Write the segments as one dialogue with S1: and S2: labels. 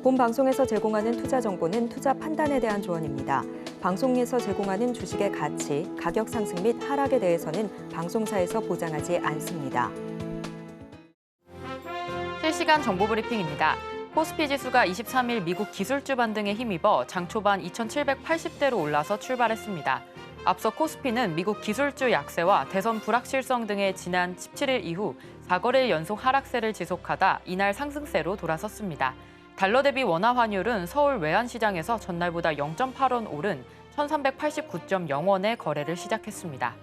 S1: 본 방송에서 제공하는 투자 정보는 투자 판단에 대한 조언입니다. 방송에서 제공하는 주식의 가치, 가격 상승 및 하락에 대해서는 방송사에서 보장하지 않습니다.
S2: 실시간 정보 브리핑입니다. 코스피 지수가 23일 미국 기술주 반등에 힘입어 장 초반 2,780대로 올라서 출발했습니다. 앞서 코스피는 미국 기술주 약세와 대선 불확실성 등의 지난 17일 이후 4거래일 연속 하락세를 지속하다 이날 상승세로 돌아섰습니다. 달러 대비 원화 환율은 서울 외환시장에서 전날보다 0.8원 오른 1,389.0원에 거래를 시작했습니다.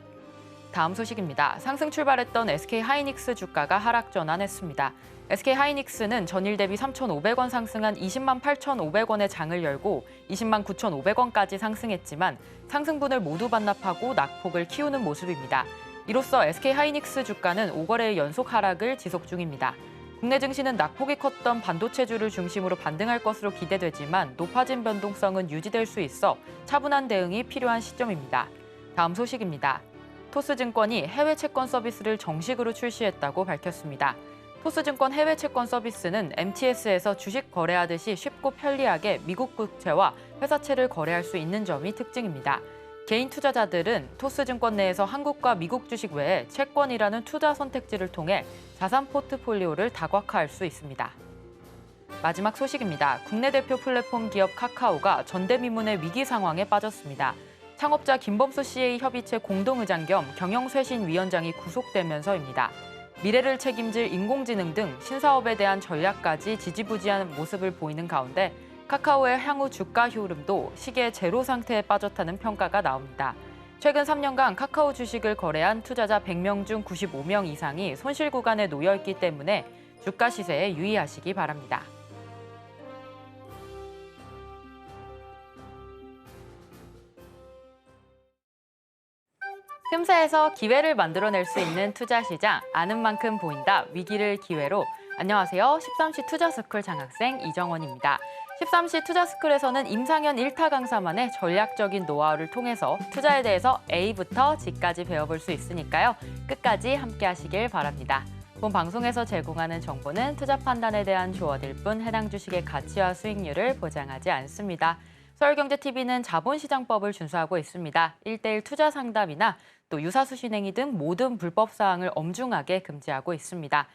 S2: 다음 소식입니다. 상승 출발했던 SK하이닉스 주가가 하락 전환했습니다. SK하이닉스는 전일 대비 3,500원 상승한 20만 8,500원의 장을 열고 20만 9,500원까지 상승했지만 상승분을 모두 반납하고 낙폭을 키우는 모습입니다. 이로써 SK하이닉스 주가는 5거래일 연속 하락을 지속 중입니다. 국내 증시는 낙폭이 컸던 반도체주를 중심으로 반등할 것으로 기대되지만 높아진 변동성은 유지될 수 있어 차분한 대응이 필요한 시점입니다. 다음 소식입니다. 토스증권이 해외 채권 서비스를 정식으로 출시했다고 밝혔습니다. 토스증권 해외 채권 서비스는 MTS에서 주식 거래하듯이 쉽고 편리하게 미국 국채와 회사채를 거래할 수 있는 점이 특징입니다. 개인 투자자들은 토스증권 내에서 한국과 미국 주식 외에 채권이라는 투자 선택지를 통해 자산 포트폴리오를 다각화할 수 있습니다. 마지막 소식입니다. 국내 대표 플랫폼 기업 카카오가 전대미문의 위기 상황에 빠졌습니다. 창업자 김범수 CA 협의체 공동의장 겸 경영쇄신위원장이 구속되면서입니다. 미래를 책임질 인공지능 등 신사업에 대한 전략까지 지지부진한 모습을 보이는 가운데 카카오의 향후 주가 흐름도 시계 제로 상태에 빠졌다는 평가가 나옵니다. 최근 3년간 카카오 주식을 거래한 투자자 100명 중 95명 이상이 손실 구간에 놓여 있기 때문에 주가 시세에 유의하시기 바랍니다. 틈새에서 기회를 만들어낼 수 있는 투자 시장, 아는 만큼 보인다, 위기를 기회로. 안녕하세요. 13시 투자스쿨 장학생 이정원입니다. 13시 투자스쿨에서는 임상현 1타 강사만의 전략적인 노하우를 통해서 투자에 대해서 A부터 G까지 배워볼 수 있으니까요. 끝까지 함께 하시길 바랍니다. 본 방송에서 제공하는 정보는 투자 판단에 대한 조언일 뿐 해당 주식의 가치와 수익률을 보장하지 않습니다. 서울경제TV는 자본시장법을 준수하고 있습니다. 1:1 투자 상담이나 또 유사수신행위 등 모든 불법 사항을 엄중하게 금지하고 있습니다.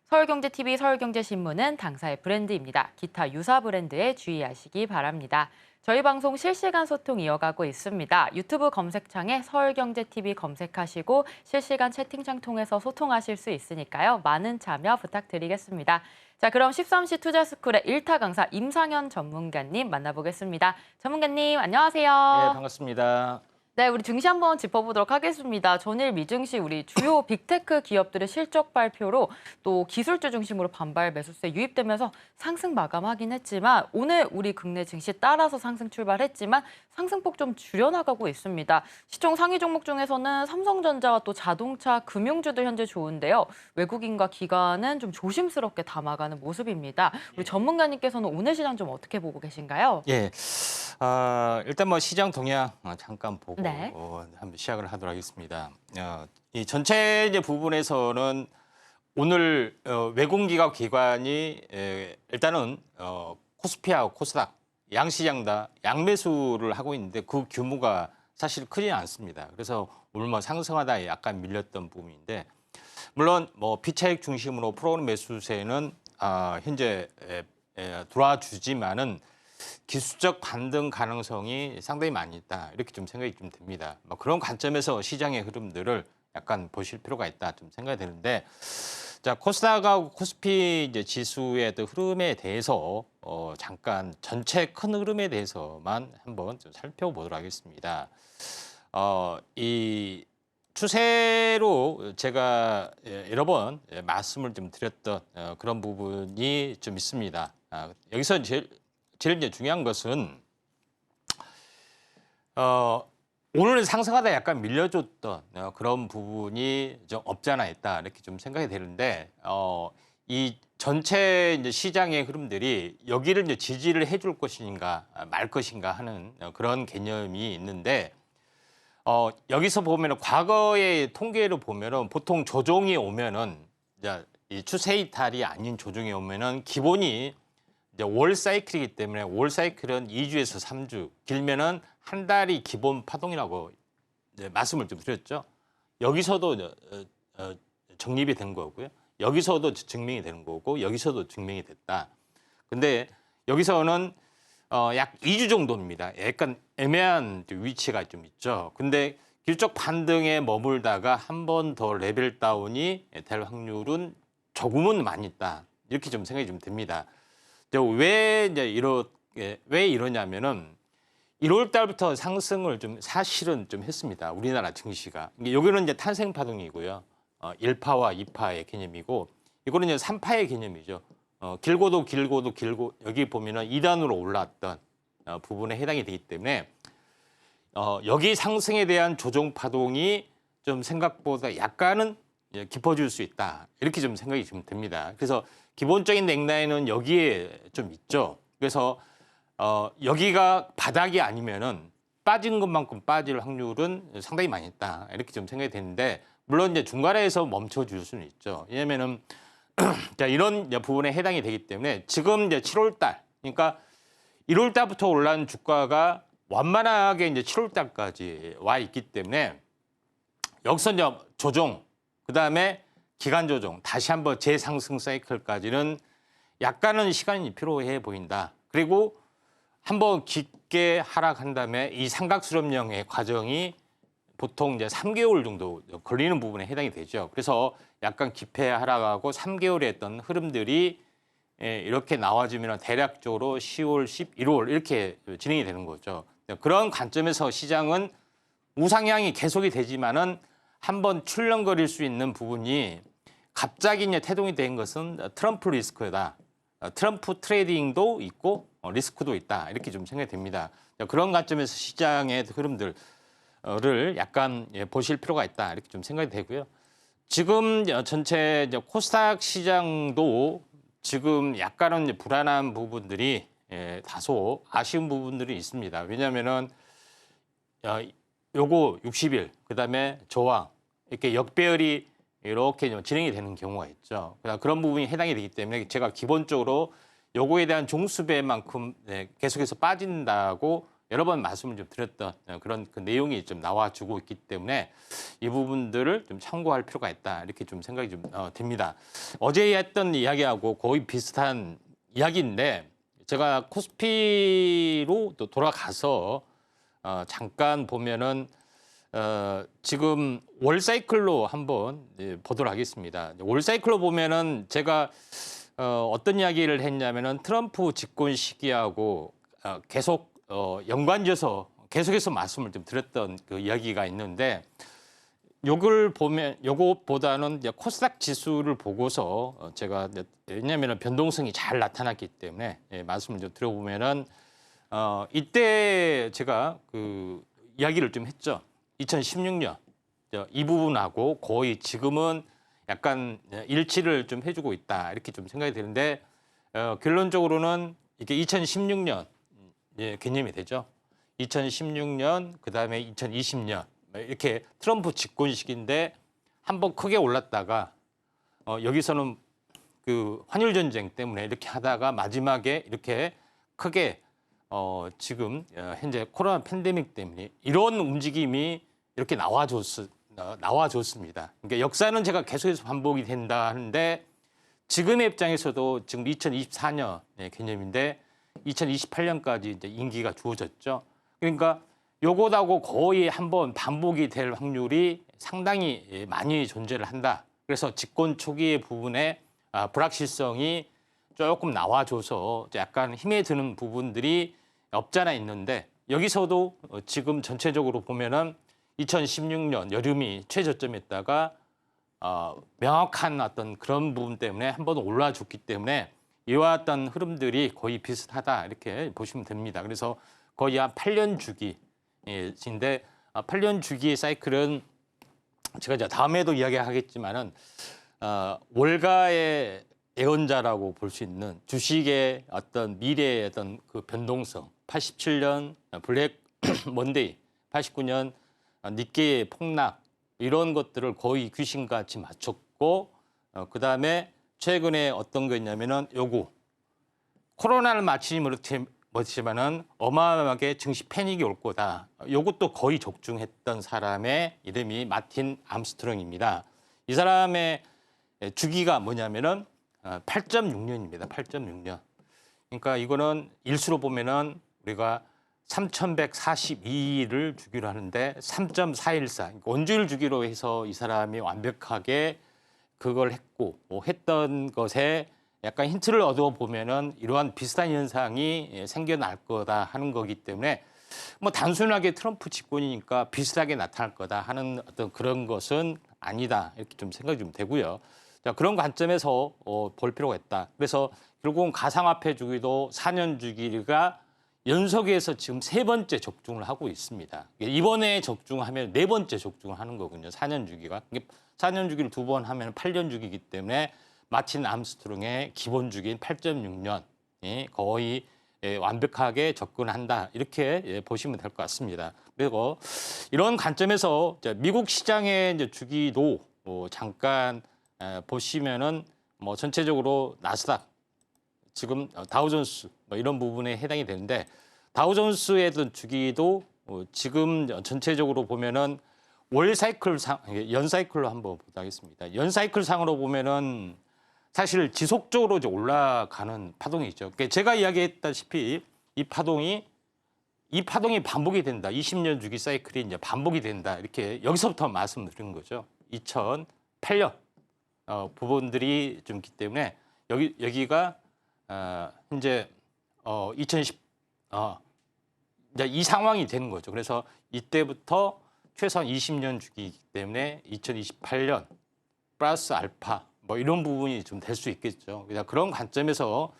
S2: 서울경제TV, 서울경제신문은 당사의 브랜드입니다. 기타 유사 브랜드에 주의하시기 바랍니다. 저희 방송 실시간 소통 이어가고 있습니다. 유튜브 검색창에 서울경제TV 검색하시고 실시간 채팅창 통해서 소통하실 수 있으니까요. 많은 참여 부탁드리겠습니다. 자, 그럼 13시 투자스쿨의 1타 강사 임상현 전문가님 만나보겠습니다. 전문가님, 안녕하세요.
S3: 네, 반갑습니다.
S2: 네, 우리 증시 한번 짚어보도록 하겠습니다. 전일 미증시 우리 주요 빅테크 기업들의 실적 발표로 또 기술주 중심으로 반발 매수세 유입되면서 상승 마감하긴 했지만 오늘 우리 국내 증시 따라서 상승 출발했지만 상승폭 좀 줄여나가고 있습니다. 시총 상위 종목 중에서는 삼성전자와 또 자동차, 금융주도 현재 좋은데요. 외국인과 기관은 좀 조심스럽게 담아가는 모습입니다. 우리 전문가님께서는 오늘 시장 좀 어떻게 보고 계신가요?
S3: 예, 일단 뭐 시장 동향 잠깐 보고
S2: 네.
S3: 한번 시작을 하도록 하겠습니다. 이 전체 이제 부분에서는 오늘 외국인과 기관이 일단은 코스피하고 코스닥 양시장 다 양매수를 하고 있는데 그 규모가 사실 크지 않습니다. 그래서 오늘 뭐 상승하다 약간 밀렸던 부분인데 물론 뭐 비차익 중심으로 프로그램 매수세는 현재 돌아주지만은 기술적 반등 가능성이 상당히 많이 있다. 이렇게 좀 생각이 좀 듭니다. 뭐 그런 관점에서 시장의 흐름들을 약간 보실 필요가 있다. 좀 생각이 드는데, 자, 코스닥하고 코스피 이제 지수의 또 흐름에 대해서 잠깐 전체 큰 흐름에 대해서만 한번 좀 살펴보도록 하겠습니다. 이 추세로 제가 여러 번 말씀을 좀 드렸던 그런 부분이 좀 있습니다. 여기서 제일 이제 중요한 것은 오늘은 상승하다 약간 밀려줬던 그런 부분이 좀 없지 않아 있다 이렇게 좀 생각이 되는데 이 전체 이제 시장의 흐름들이 여기를 이제 지지를 해줄 것인가 말 것인가 하는 그런 개념이 있는데 여기서 보면은 과거의 통계를 보면은 보통 조정이 오면은 이제 이 추세 이탈이 아닌 조정이 오면은 기본이 이제 월 사이클이기 때문에 월 사이클은 2주에서 3주, 길면은 한 달이 기본 파동이라고 이제 말씀을 좀 드렸죠. 여기서도 정립이 된 거고요. 여기서도 증명이 되는 거고 여기서도 증명이 됐다. 근데 여기서는 약 2주 정도입니다. 약간 애매한 위치가 좀 있죠. 근데 길적 반등에 머물다가 한 번 더 레벨 다운이 될 확률은 조금은 많이 있다. 이렇게 좀 생각이 좀 듭니다. 왜 이제 왜 이러냐면은 1월 달부터 상승을 좀 사실은 좀 했습니다. 우리나라 증시가. 여기는 이제 탄생 파동이고요. 1파와 2파의 개념이고 이거는 이제 3파의 개념이죠. 길고 여기 보면은 2단으로 올라왔던 부분에 해당이 되기 때문에 여기 상승에 대한 조정 파동이 좀 생각보다 약간은 깊어질 수 있다. 이렇게 좀 생각이 좀 듭니다. 그래서 기본적인 넥라인은 여기에 좀 있죠. 그래서 여기가 바닥이 아니면은 빠진 것만큼 빠질 확률은 상당히 많이 있다. 이렇게 좀 생각이 되는데 물론 이제 중간에서 멈춰줄 수는 있죠. 왜냐면은 자, 이런 부분에 해당이 되기 때문에 지금 이제 7월 달, 그러니까 1월 달부터 올라온 주가가 완만하게 이제 7월 달까지 와 있기 때문에 여기서 이제 조정, 그 다음에 기간 조정, 다시 한번 재상승 사이클까지는 약간은 시간이 필요해 보인다. 그리고 한번 깊게 하락한 다음에 이 삼각수렴형의 과정이 보통 이제 3개월 정도 걸리는 부분에 해당이 되죠. 그래서 약간 깊게 하락하고 3개월에 했던 흐름들이 이렇게 나와주면 대략적으로 10월, 11월 이렇게 진행이 되는 거죠. 그런 관점에서 시장은 우상향이 계속이 되지만은 한번 출렁거릴 수 있는 부분이 갑자기 이제 태동이 된 것은 트럼프 리스크다. 트럼프 트레이딩도 있고 리스크도 있다. 이렇게 좀 생각이 됩니다. 그런 관점에서 시장의 흐름들을 약간 보실 필요가 있다. 이렇게 좀 생각이 되고요. 지금 전체 코스닥 시장도 지금 약간은 이제 불안한 부분들이 다소 아쉬운 부분들이 있습니다. 왜냐하면은 요거 60일 그다음에 저항 이렇게 역배열이 이렇게 진행이 되는 경우가 있죠. 그런 부분이 해당이 되기 때문에 제가 기본적으로 요거에 대한 종수배만큼 계속해서 빠진다고 여러 번 말씀을 좀 드렸던 그런 그 내용이 좀 나와주고 있기 때문에 이 부분들을 좀 참고할 필요가 있다. 이렇게 좀 생각이 좀 듭니다. 어제 했던 이야기하고 거의 비슷한 이야기인데 제가 코스피로 또 돌아가서 잠깐 보면은 지금 월 사이클로 한번 보도록 하겠습니다. 월 사이클로 보면은 제가 어떤 이야기를 했냐면은 트럼프 집권 시기하고 계속 연관지어서 계속해서 말씀을 좀 드렸던 그 이야기가 있는데 요걸 보면 요것보다는 이제 코스닥 지수를 보고서 제가 왜냐하면 변동성이 잘 나타났기 때문에 말씀을 좀 드려보면은 이때 제가 그 이야기를 좀 했죠. 2016년 이 부분하고 거의 지금은 약간 일치를 좀 해주고 있다 이렇게 좀 생각이 되는데 결론적으로는 이게 2016년 개념이 되죠. 2016년 그다음에 2020년 이렇게 트럼프 집권 시기인데 한번 크게 올랐다가 여기서는 그 환율 전쟁 때문에 이렇게 하다가 마지막에 이렇게 크게 지금 현재 코로나 팬데믹 때문에 이런 움직임이 이렇게 나와줬습니다. 그러니까 역사는 제가 계속해서 반복이 된다 하는데 지금의 입장에서도 지금 2024년 개념인데 2028년까지 이제 임기가 주어졌죠. 그러니까 요것하고 거의 한번 반복이 될 확률이 상당히 많이 존재를 한다. 그래서 집권 초기의 부분에 불확실성이 조금 나와줘서 약간 힘에 드는 부분들이 없잖아 있는데 여기서도 지금 전체적으로 보면은 2016년 여름이 최저점이었다가 명확한 어떤 그런 부분 때문에 한번 올라줬기 때문에 이와 같은 흐름들이 거의 비슷하다 이렇게 보시면 됩니다. 그래서 거의 한 8년 주기인데 8년 주기의 사이클은 제가 이제 다음에도 이야기하겠지만은 월가의 예언자라고 볼 수 있는 주식의 어떤 미래의 어떤 그 변동성 87년 블랙 먼데이 89년 니케이의 폭락 이런 것들을 거의 귀신같이 맞췄고 그다음에 최근에 어떤 거 있냐면은 요거 코로나를 마치지 못했지만은 어마어마하게 증시 패닉이 올 거다. 이것도 거의 적중했던 사람의 이름이 마틴 암스트롱입니다. 이 사람의 주기가 뭐냐면은 8.6년입니다. 8.6년. 그러니까 이거는 일수로 보면은 우리가 3,142일을 주기로 하는데 3.414. 그러니까 원주일 주기로 해서 이 사람이 완벽하게 그걸 했고 했던 것에 약간 힌트를 얻어 보면은 이러한 비슷한 현상이 생겨날 거다 하는 거기 때문에 뭐 단순하게 트럼프 집권이니까 비슷하게 나타날 거다 하는 어떤 그런 것은 아니다 이렇게 좀 생각이 좀 되고요. 자, 그런 관점에서 볼 필요가 있다. 그래서 결국은 가상화폐 주기도 4년 주기가 연속해서 지금 3번째 적중을 하고 있습니다. 이번에 적중하면 4번째 적중을 하는 거군요. 4년 주기가. 4년 주기를 2번 하면 8년 주기이기 때문에 마틴 암스트롱의 기본 주기인 8.6년이 거의 완벽하게 접근한다. 이렇게 보시면 될 것 같습니다. 그리고 이런 관점에서 미국 시장의 이제 주기도 잠깐 보시면은 뭐 전체적으로 나스닥 지금 다우존스 뭐 이런 부분에 해당이 되는데 다우존스의 주기도 지금 전체적으로 보면은 월 사이클 상, 연 사이클로 한번 보도록 하겠습니다. 연 사이클 상으로 보면은 사실 지속적으로 이제 올라가는 파동이죠. 그러니까 제가 이야기했다시피 이 파동이 반복이 된다. 20년 주기 사이클이 이제 반복이 된다. 이렇게 여기서부터 말씀드린 거죠. 2008년 부분들이 좀 있기 때문에 여기가 현재 2010 이제 이 상황이 되는 거죠. 그래서 이때부터 최소한 20년 주기이기 때문에 2028년 플러스 알파 뭐 이런 부분이 좀 될 수 있겠죠. 그냥 그런 관점에서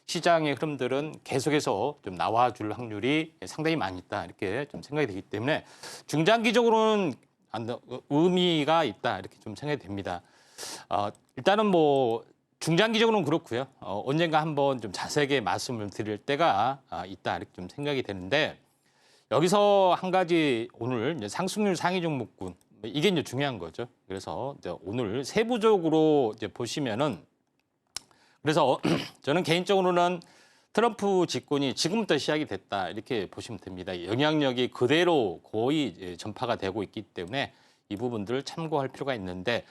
S3: 시장의 흐름들은 계속해서 좀 나와줄 확률이 상당히 많이 있다 이렇게 좀 생각이 되기 때문에 중장기적으로는 의미가 있다 이렇게 좀 생각이 됩니다. 일단은 뭐 중장기적으로는 그렇고요. 언젠가 한번 좀 자세하게 말씀을 드릴 때가 있다 이렇게 좀 생각이 되는데 여기서 한 가지 오늘 이제 상승률 상위 종목군 이게 이제 중요한 거죠. 그래서 이제 오늘 세부적으로 이제 보시면은 그래서 저는 개인적으로는 트럼프 집권이 지금부터 시작이 됐다 이렇게 보시면 됩니다. 영향력이 그대로 거의 이제 전파가 되고 있기 때문에 이 부분들을 참고할 필요가 있는데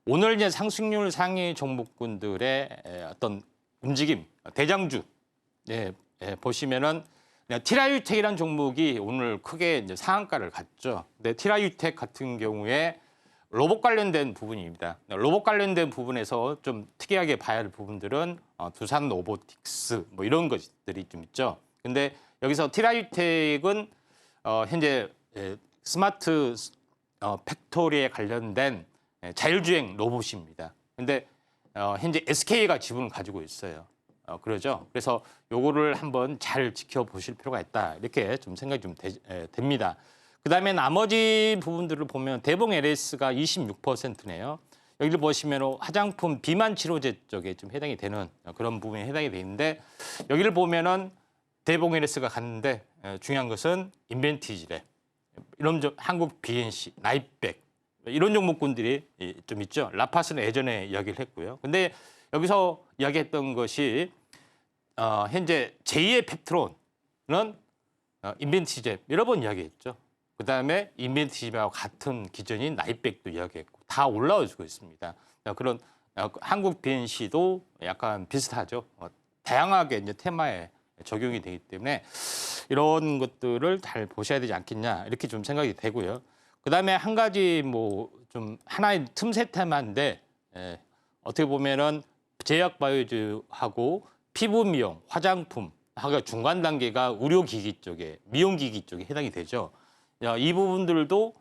S3: 오늘 이제 상승률 상위 종목군들의 어떤 움직임 대장주 보시면은 티라유텍이라는 종목이 오늘 크게 이제 상한가를 갔죠. 근데 티라유텍 같은 경우에 로봇 관련된 부분입니다. 로봇 관련된 부분에서 좀 특이하게 봐야 할 부분들은 두산 로보틱스 뭐 이런 것들이 좀 있죠. 근데 여기서 티라유텍은 현재 스마트 팩토리에 관련된 자율주행 로봇입니다. 근데 현재 SK가 지분을 가지고 있어요. 그러죠. 그래서 요거를 한번 잘 지켜보실 필요가 있다. 이렇게 좀 생각이 좀 됩니다. 그다음에 나머지 부분들을 보면 대봉 LS가 26%네요. 여기를 보시면 화장품 비만 치료제 쪽에 좀 해당이 되는 그런 부분에 해당이 돼 있는데 여기를 보면은 대봉 LS가 갔는데 중요한 것은 인벤티지래. 이런 한국 BNC, 나이백 이런 종목군들이 좀 있죠. 라파스는 예전에 이야기를 했고요. 근데 여기서 이야기했던 것이 현재 제2의 펩트론은 인벤티제 여러 번 이야기했죠. 그다음에 인벤티지하고 같은 기전인 나이백도 이야기했고 다 올라와주고 있습니다. 그런 한국 BNC도 약간 비슷하죠. 다양하게 이제 테마에 적용이 되기 때문에 이런 것들을 잘 보셔야 되지 않겠냐 이렇게 좀 생각이 되고요. 그다음에 한 가지 뭐 좀 하나의 틈새 테마인데 어떻게 보면은 제약 바이오주하고 피부 미용, 화장품 하고 중간 단계가 의료기기 쪽에 미용기기 쪽에 해당이 되죠. 이 부분들도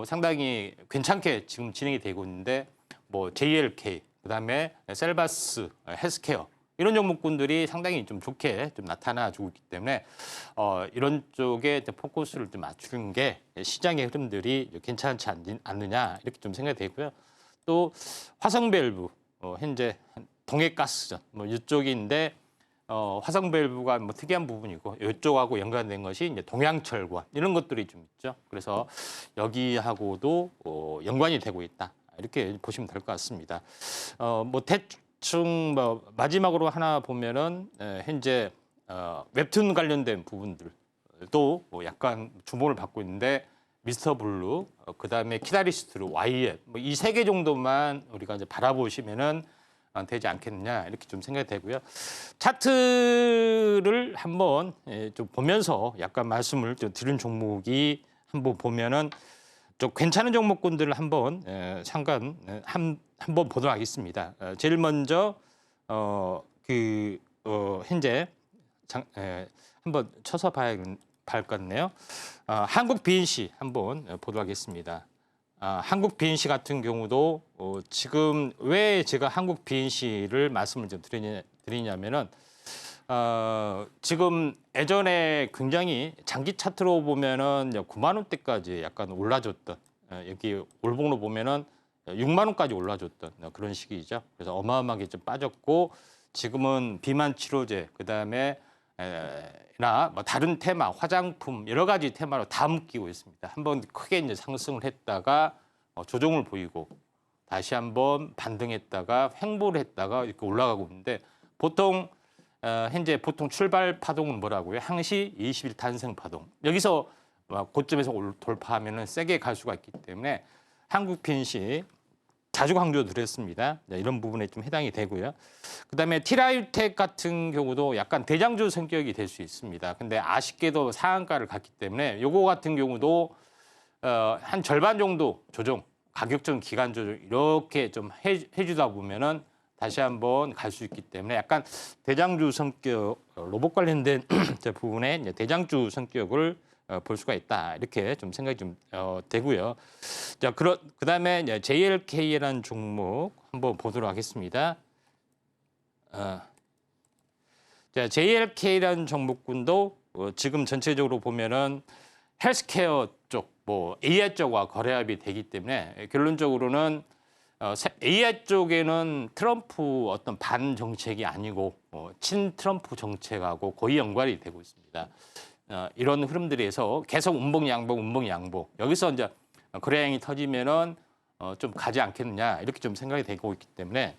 S3: 상당히 괜찮게 지금 진행이 되고 있는데 뭐 JLK 그다음에 셀바스 헬스케어 이런 종목군들이 상당히 좀 좋게 좀 나타나주고 있기 때문에 이런 쪽에 포커스를 좀 맞추는 게 시장의 흐름들이 괜찮지 않느냐 이렇게 좀 생각이 되고요. 또 화성밸브 현재 동해가스전 뭐 이쪽인데 화성밸브가 뭐 특이한 부분이고 이쪽하고 연관된 것이 이제 동양철관 이런 것들이 좀 있죠. 그래서 여기하고도 연관이 되고 있다 이렇게 보시면 될 것 같습니다. 뭐 대충 뭐 마지막으로 하나 보면은 현재 웹툰 관련된 부분들도 뭐 약간 주목을 받고 있는데 미스터 블루, 그다음에 키다리스트루, YF 뭐이 세 개 정도만 우리가 이제 바라보시면은 되지 않겠느냐 이렇게 좀 생각이 되고요. 차트를 한번 좀 보면서 약간 말씀을 좀 드린 종목이 한번 보면은 좀 괜찮은 종목군들을 한번 한번 보도록 하겠습니다. 제일 먼저 현재 한번 쳐서 봐야 할 것 같네요. 한국 BNC 한번 보도록 하겠습니다. 한국 BNC 같은 경우도 지금 왜 제가 한국 BNC를 말씀을 좀 드리냐면은 지금 예전에 굉장히 장기 차트로 보면은 9만 원대까지 약간 올라줬던 여기 올봉으로 보면은 6만 원까지 올라줬던 그런 시기이죠. 그래서 어마어마하게 좀 빠졌고 지금은 비만 치료제 그다음에 나 뭐 다른 테마, 화장품 여러 가지 테마로 다 묶이고 있습니다. 한번 크게 이제 상승을 했다가 조정을 보이고 다시 한번 반등했다가 횡보를 했다가 이렇게 올라가고 있는데 보통 현재 보통 출발 파동은 뭐라고요? 항시 20일 탄생 파동. 여기서 고점에서 돌파하면은 세게 갈 수가 있기 때문에 한국 BNC 자주 강조드렸습니다. 이런 부분에 좀 해당이 되고요. 그다음에 티라유텍 같은 경우도 약간 대장주 성격이 될 수 있습니다. 근데 아쉽게도 상한가를 갔기 때문에 요거 같은 경우도 한 절반 정도 조정, 가격적 기간 조정 이렇게 좀 해주다 보면은 다시 한번 갈 수 있기 때문에 약간 대장주 성격, 로봇 관련된 부분에 이제 대장주 성격을 볼 수가 있다 이렇게 좀 생각이 좀 되고요. 자, 그다음에 이제 JLK라는 종목 한번 보도록 하겠습니다. 자, JLK라는 종목군도 지금 전체적으로 보면은 헬스케어 쪽, 뭐 AI 쪽과 거래합이 되기 때문에 결론적으로는 AI 쪽에는 트럼프 어떤 반 정책이 아니고 친 트럼프 정책하고 거의 연관이 되고 있습니다. 이런 흐름들에서 계속 운봉 양봉 여기서 이제 거래량이 터지면은 좀 가지 않겠느냐 이렇게 좀 생각이 되고 있기 때문에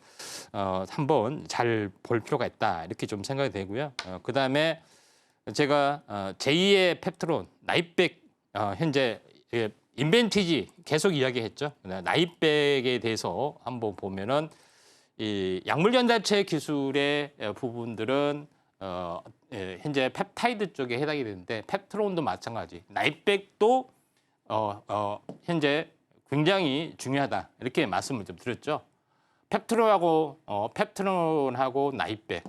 S3: 한번 잘 볼 필요가 있다 이렇게 좀 생각이 되고요. 그다음에 제가 제2의 펩트론 나이백 현재 인벤티지 계속 이야기했죠. 나이백에 대해서 한번 보면은 이 약물 전달체 기술의 부분들은 현재 펩타이드 쪽에 해당이 되는데 펩트론도 마찬가지. 나이백도 현재 굉장히 중요하다 이렇게 말씀을 좀 드렸죠. 펩트론하고 나이백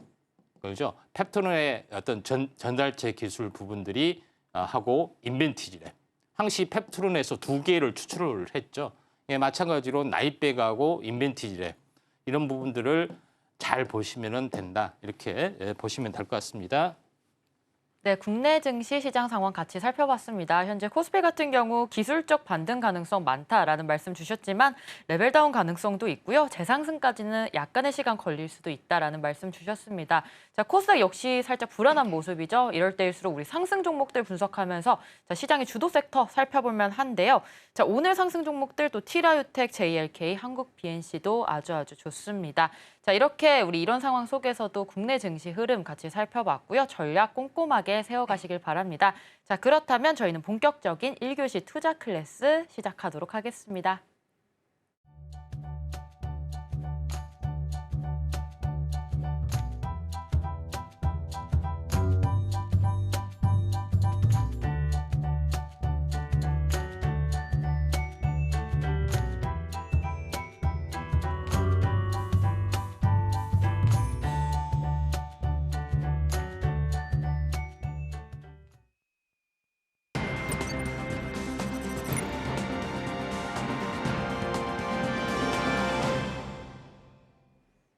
S3: 그렇죠. 펩트론의 어떤 전달체 기술 부분들이 하고 인벤티지래. 항시 펩트론에서 두 개를 추출을 했죠. 예, 마찬가지로 나이백하고 인벤티지래. 이런 부분들을 잘 보시면 된다. 이렇게 보시면 될 것 같습니다.
S2: 네, 국내 증시 시장 상황 같이 살펴봤습니다. 현재 코스피 같은 경우 기술적 반등 가능성 많다라는 말씀 주셨지만 레벨다운 가능성도 있고요. 재상승까지는 약간의 시간 걸릴 수도 있다라는 말씀 주셨습니다. 자, 코스닥 역시 살짝 불안한 모습이죠. 이럴 때일수록 우리 상승 종목들 분석하면서 자, 시장의 주도 섹터 살펴볼 만한데요. 자, 오늘 상승 종목들 또 티라유텍, JLK, 한국 BNC도 아주 좋습니다. 자, 이렇게 우리 이런 상황 속에서도 국내 증시 흐름 같이 살펴봤고요. 전략 꼼꼼하게 세워가시길 바랍니다. 자, 그렇다면 저희는 본격적인 1교시 투자 클래스 시작하도록 하겠습니다.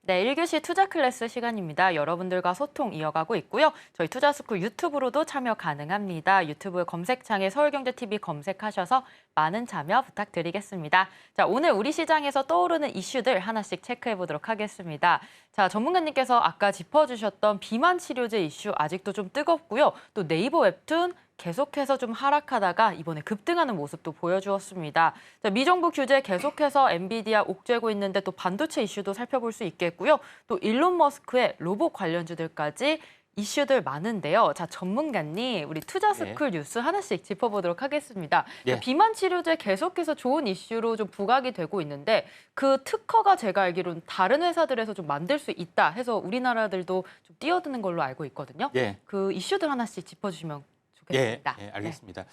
S2: 네, 1교시 투자 클래스 시간입니다. 여러분들과 소통 이어가고 있고요. 저희 투자스쿨 유튜브로도 참여 가능합니다. 유튜브 검색창에 서울경제TV 검색하셔서 많은 참여 부탁드리겠습니다. 자, 오늘 우리 시장에서 떠오르는 이슈들 하나씩 체크해 보도록 하겠습니다. 자, 전문가님께서 아까 짚어주셨던 비만 치료제 이슈 아직도 좀 뜨겁고요. 또 네이버 웹툰 계속해서 좀 하락하다가 이번에 급등하는 모습도 보여주었습니다. 자, 미정부 규제 계속해서 엔비디아 옥죄고 있는데 또 반도체 이슈도 살펴볼 수 있겠고요. 또 일론 머스크의 로봇 관련주들까지 이슈들 많은데요. 자, 전문가님, 우리 투자스쿨 뉴스 하나씩 짚어보도록 하겠습니다.
S3: 예.
S2: 비만 치료제 계속해서 좋은 이슈로 좀 부각이 되고 있는데 그 특허가 제가 알기로는 다른 회사들에서 좀 만들 수 있다 해서 우리나라들도 좀 뛰어드는 걸로 알고 있거든요.
S3: 예.
S2: 그 이슈들 하나씩 짚어주시면 좋겠습니다.
S3: 예, 알겠습니다.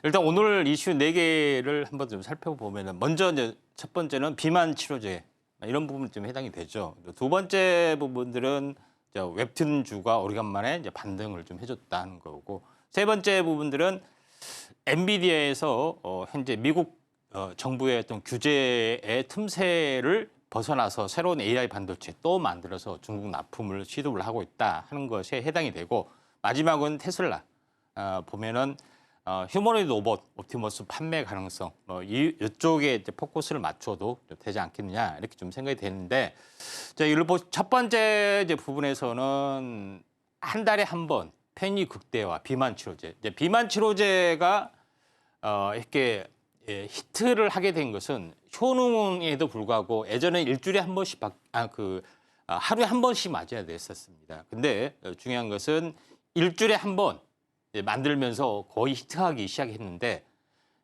S3: 일단 오늘 이슈 4개를 한번 좀 살펴보면은 먼저 이제 첫 번째는 비만 치료제 이런 부분 좀 해당이 되죠. 두 번째 부분들은 웹툰주가 오래간만에 이제 반등을 좀 해줬다는 거고, 세 번째 부분들은 엔비디아에서 현재 미국 정부의 어떤 규제의 틈새를 벗어나서 새로운 AI 반도체 또 만들어서 중국 납품을 시도를 하고 있다 하는 것에 해당이 되고, 마지막은 테슬라 보면은 휴머노이드 로봇 옵티머스 판매 가능성 이쪽에 이제 포커스를 맞춰도 되지 않겠느냐 이렇게 좀 생각이 되는데, 자, 첫 번째 이제 부분에서는 한 달에 한 번 편의 극대화 비만 치료제. 이제 비만 치료제가 이렇게 히트를 하게 된 것은 효능에도 불구하고 예전에 일주일에 한 번씩 하루에 한 번씩 맞아야 됐었습니다. 근데 중요한 것은 일주일에 한 번 만들면서 거의 히트하기 시작했는데,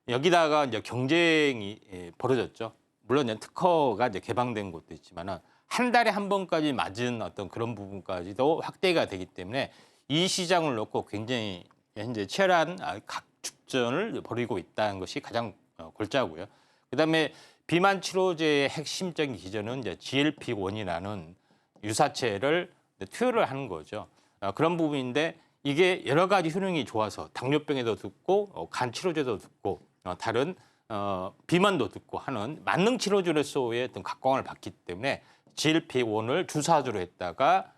S3: 여기다가 이제 경쟁이 벌어졌죠. 물론 이제 특허가 이제 개방된 곳도 있지만은 한 달에 한 번까지 맞은 어떤 그런 부분까지도 확대가 되기 때문에 이 시장을 놓고 굉장히 현재 치열한 각축전을 벌이고 있다는 것이 가장 골자고요. 그다음에 비만 치료제의 핵심적인 기전은 이제 GLP-1이라는 유사체를 투여를 하는 거죠. 그런 부분인데, 이게 여러 가지 효능이 좋아서 당뇨병에도 듣고 간 치료제도 듣고 다른 비만도 듣고 하는 만능 치료제로서의 어떤 각광을 받기 때문에 GLP-1을 주사주로 했다가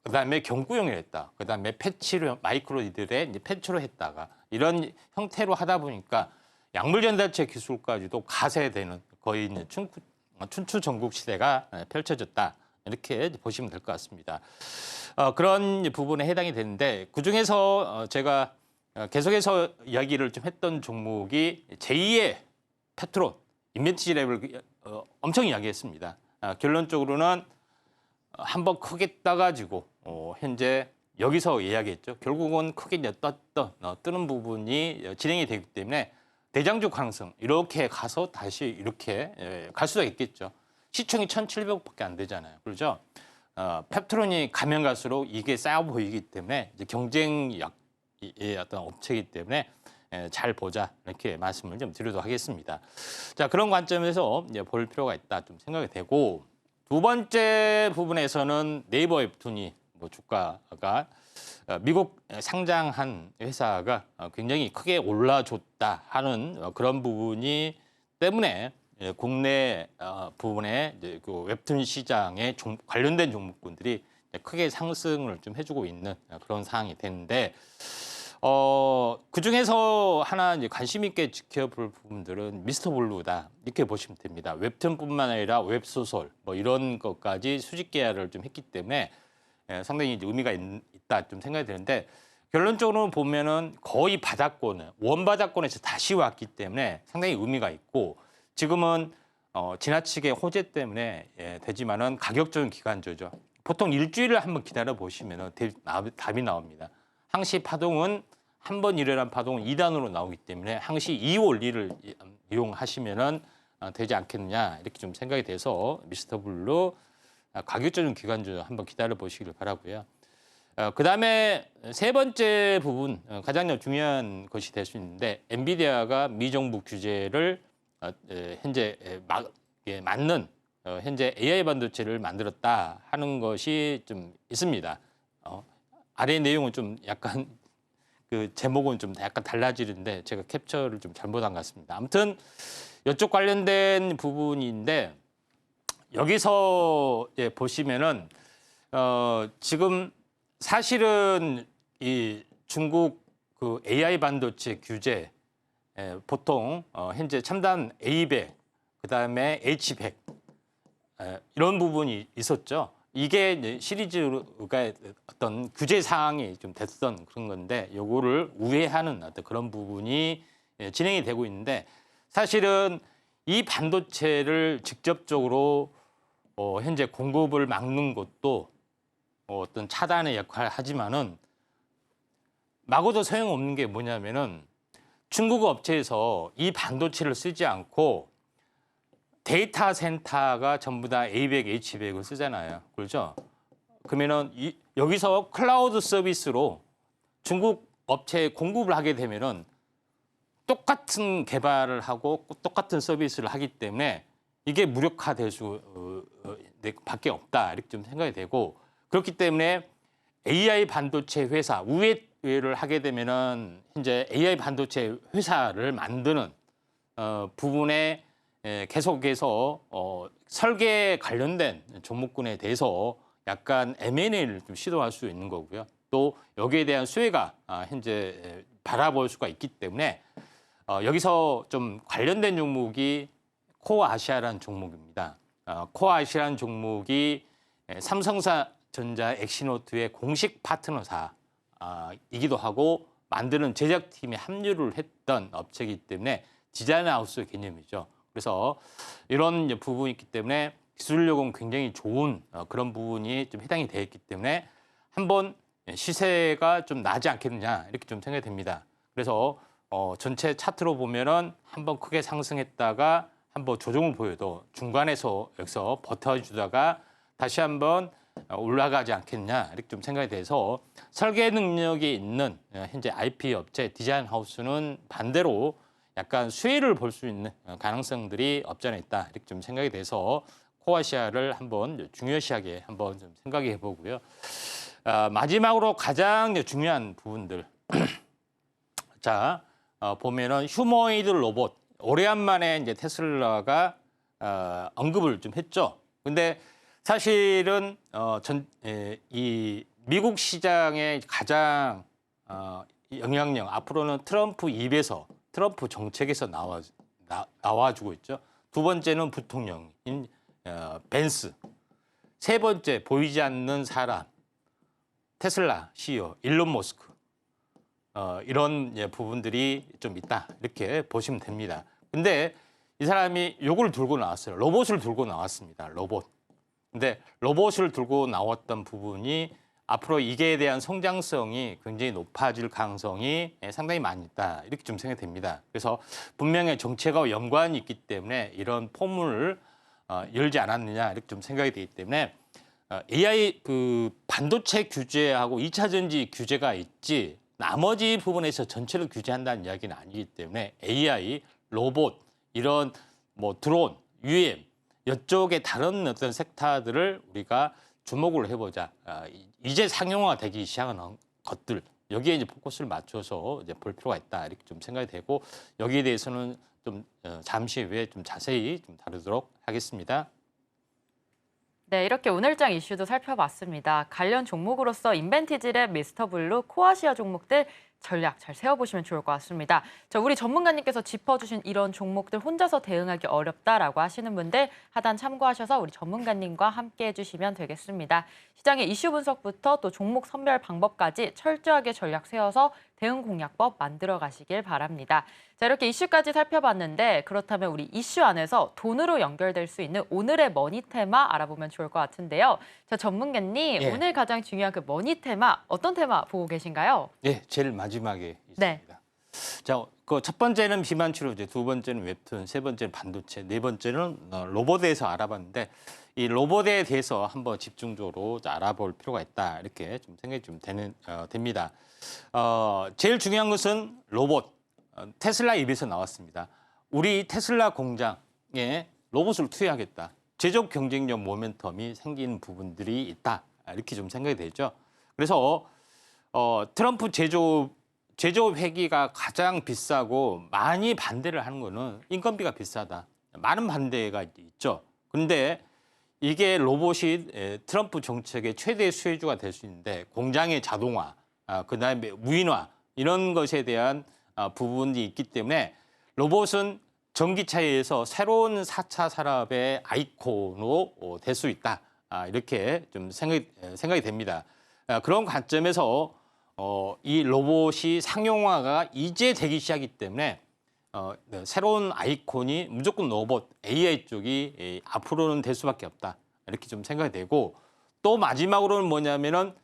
S3: 그다음에 경구용을 했다. 그다음에 패치로 마이크로니들의 이제 패치로 했다가 이런 형태로 하다 보니까 약물 전달체 기술까지도 가세되는 거의 이제 춘추 전국 시대가 펼쳐졌다. 이렇게 보시면 될 것 같습니다. 그런 부분에 해당이 되는데, 그중에서 제가 계속해서 이야기를 좀 했던 종목이 제2의 페트론, 인벤티지 랩을 엄청 이야기했습니다. 결론적으로는 한번 크게 떠가지고 현재 여기서 이야기했죠. 결국은 크게 이제 뜨는 부분이 진행이 되기 때문에 대장주 가능성 이렇게 가서 다시 이렇게 갈 수가 있겠죠. 시총이 1,700억밖에 안 되잖아요. 그렇죠? 펩트론이 가면 갈수록 이게 쌓여 보이기 때문에 이제 경쟁의 어떤 업체이기 때문에 잘 보자 이렇게 말씀을 좀 드리도록 하겠습니다. 자, 그런 관점에서 이제 볼 필요가 있다 좀 생각이 되고, 두 번째 부분에서는 네이버 웹툰이 주가가 미국 상장한 회사가 굉장히 크게 올라줬다 하는 그런 부분이 때문에 국내 부분의 이제 그 웹툰 시장에 관련된 종목군들이 크게 상승을 좀 해주고 있는 그런 상황이 되는데, 그 중에서 하나 이제 관심 있게 지켜볼 부분들은 미스터 블루다 이렇게 보시면 됩니다. 웹툰뿐만 아니라 웹소설 이런 것까지 수직 계약을 좀 했기 때문에 상당히 이제 의미가 있다 좀 생각이 드는데, 결론적으로 보면은 거의 바닥권은 원바닥권에서 다시 왔기 때문에 상당히 의미가 있고, 지금은 지나치게 호재 때문에 되지만은 가격적인 기관주죠. 보통 일주일을 한번 기다려 보시면은 답이 나옵니다. 항시 파동은 한 번 일어난 파동은 2단으로 나오기 때문에 항시 이 원리를 이용하시면은 되지 않겠느냐 이렇게 좀 생각이 돼서 미스터 블루 가격적인 기관주 한번 기다려 보시길 바라고요. 그다음에 세 번째 부분 가장 중요한 것이 될 수 있는데, 엔비디아가 미정부 규제를 현재 맞는 현재 AI 반도체를 만들었다 하는 것이 좀 있습니다. 아래 내용은 좀 약간 그 제목은 좀 약간 달라지는데 제가 캡처를 좀 잘못한 것 같습니다. 아무튼 이쪽 관련된 부분인데, 여기서 보시면은 지금 사실은 이 중국 그 AI 반도체 규제 보통 현재 첨단 A100 그다음에 H100 이런 부분이 있었죠. 이게 이제 시리즈가 어떤 규제 사항이 좀 됐던 그런 건데 요거를 우회하는 어떤 그런 부분이 진행이 되고 있는데 사실은 이 반도체를 직접적으로 현재 공급을 막는 것도 어떤 차단의 역할을 하지만은 마고도 소용없는 게 뭐냐면은 중국 업체에서 이 반도체를 쓰지 않고 데이터 센터가 전부 다 A100, H100을 쓰잖아요. 그렇죠? 그러면은 여기서 클라우드 서비스로 중국 업체에 공급을 하게 되면은 똑같은 개발을 하고 똑같은 서비스를 하기 때문에 이게 무력화될 수밖에 없다 이렇게 좀 생각이 되고 그렇기 때문에 AI 반도체 회사 우회를 하게 되면은 현재 AI 반도체 회사를 만드는 부분에 계속해서 설계 관련된 종목군에 대해서 약간 M&A를 좀 시도할 수 있는 거고요. 또 여기에 대한 수혜가 현재 바라볼 수가 있기 때문에 여기서 좀 관련된 종목이 코아시아라는 종목입니다. 코아시아라는 종목이 삼성전자 엑시노트의 공식 파트너사이기도 하고 만드는 제작팀에 합류를 했던 업체이기 때문에 디자인 하우스 개념이죠. 그래서 이런 부분이 있기 때문에 기술력은 굉장히 좋은 그런 부분이 좀 해당이 되어 있기 때문에 한번 시세가 좀 나지 않겠느냐 이렇게 좀 생각이 됩니다. 그래서 전체 차트로 보면은 한번 크게 상승했다가 한번 조정을 보여도 중간에서 여기서 버텨주다가 다시 한번 올라가지 않겠냐 이렇게 좀 생각이 돼서 설계 능력이 있는 현재 IP 업체 디자인 하우스는 반대로 약간 수혜를 볼 수 있는 가능성들이 없지 않아 있다 이렇게 좀 생각이 돼서 코아시아를 한번 중요시하게 한번 좀 생각해 보고요. 마지막으로 가장 중요한 부분들 자 보면은 휴머노이드 로봇 오래간만에 이제 테슬라가 언급을 좀 했죠. 근데 사실은 이 미국 시장의 가장 영향력 앞으로는 트럼프 입에서 트럼프 정책에서 나와주고 있죠. 두 번째는 부통령인 벤스, 세 번째 보이지 않는 사람 테슬라 CEO 일론 머스크 이런 부분들이 좀 있다 이렇게 보시면 됩니다. 근데 이 사람이 요걸 들고 나왔어요. 로봇을 들고 나왔습니다. 로봇. 근데 로봇을 들고 나왔던 부분이 앞으로 이게 대한 성장성이 굉장히 높아질 가능성이 상당히 많이 있다. 이렇게 좀 생각이 됩니다. 그래서 분명히 정책과 연관이 있기 때문에 이런 포문을 열지 않았느냐 이렇게 좀 생각이 되기 때문에 AI 반도체 규제하고 2차 전지 규제가 있지 나머지 부분에서 전체를 규제한다는 이야기는 아니기 때문에 AI, 로봇, 이런 드론, UAM 이쪽에 다른 어떤 섹터들을 우리가 주목을 해보자. 이제 상용화가 되기 시작하는 것들 여기에 이제 포커스를 맞춰서 이제 볼 필요가 있다 이렇게 좀 생각이 되고 여기에 대해서는 좀 잠시 후에 좀 자세히 좀 다루도록 하겠습니다.
S2: 네, 이렇게 오늘장 이슈도 살펴봤습니다. 관련 종목으로서 인벤티지랩, 미스터블루, 코아시아 종목들 전략 잘 세워보시면 좋을 것 같습니다. 자, 우리 전문가님께서 짚어주신 이런 종목들 혼자서 대응하기 어렵다라고 하시는 분들 하단 참고하셔서 우리 전문가님과 함께 해주시면 되겠습니다. 시장의 이슈 분석부터 또 종목 선별 방법까지 철저하게 전략 세워서 대응 공략법 만들어 가시길 바랍니다. 자, 이렇게 이슈까지 살펴봤는데 그렇다면 우리 이슈 안에서 돈으로 연결될 수 있는 오늘의 머니 테마 알아보면 좋을 것 같은데요. 자, 전문가님,
S3: 예.
S2: 오늘 가장 중요한 그 머니 테마 어떤 테마 보고 계신가요?
S3: 네, 제일 마지막에 있습니다.
S2: 네.
S3: 자, 그 첫 번째는 비만 치료제, 두 번째는 웹툰, 세 번째는 반도체, 네 번째는 로봇에서 알아봤는데 이 로봇에 대해서 한번 집중적으로 알아볼 필요가 있다 이렇게 좀 생각이 좀 됩니다. 제일 중요한 것은 로봇. 테슬라 입에서 나왔습니다. 우리 테슬라 공장에 로봇을 투여하겠다. 제조 경쟁력 모멘텀이 생기는 부분들이 있다. 이렇게 좀 생각이 되죠. 그래서 트럼프 제조 회기가 가장 비싸고 많이 반대를 하는 거는 인건비가 비싸다. 많은 반대가 있죠. 그런데 이게 로봇이 트럼프 정책의 최대 수혜주가 될 수 있는데 공장의 자동화, 그다음에 무인화 이런 것에 대한 부분이 있기 때문에 로봇은 전기차에서 새로운 4차 산업의 아이콘으로 될 수 있다. 이렇게 좀 생각이 됩니다. 그런 관점에서 이 로봇이 상용화가 이제 되기 시작이기 때문에 네, 새로운 아이콘이 무조건 로봇, AI 쪽이 앞으로는 될 수밖에 없다. 이렇게 좀 생각이 되고 또 마지막으로는 뭐냐면은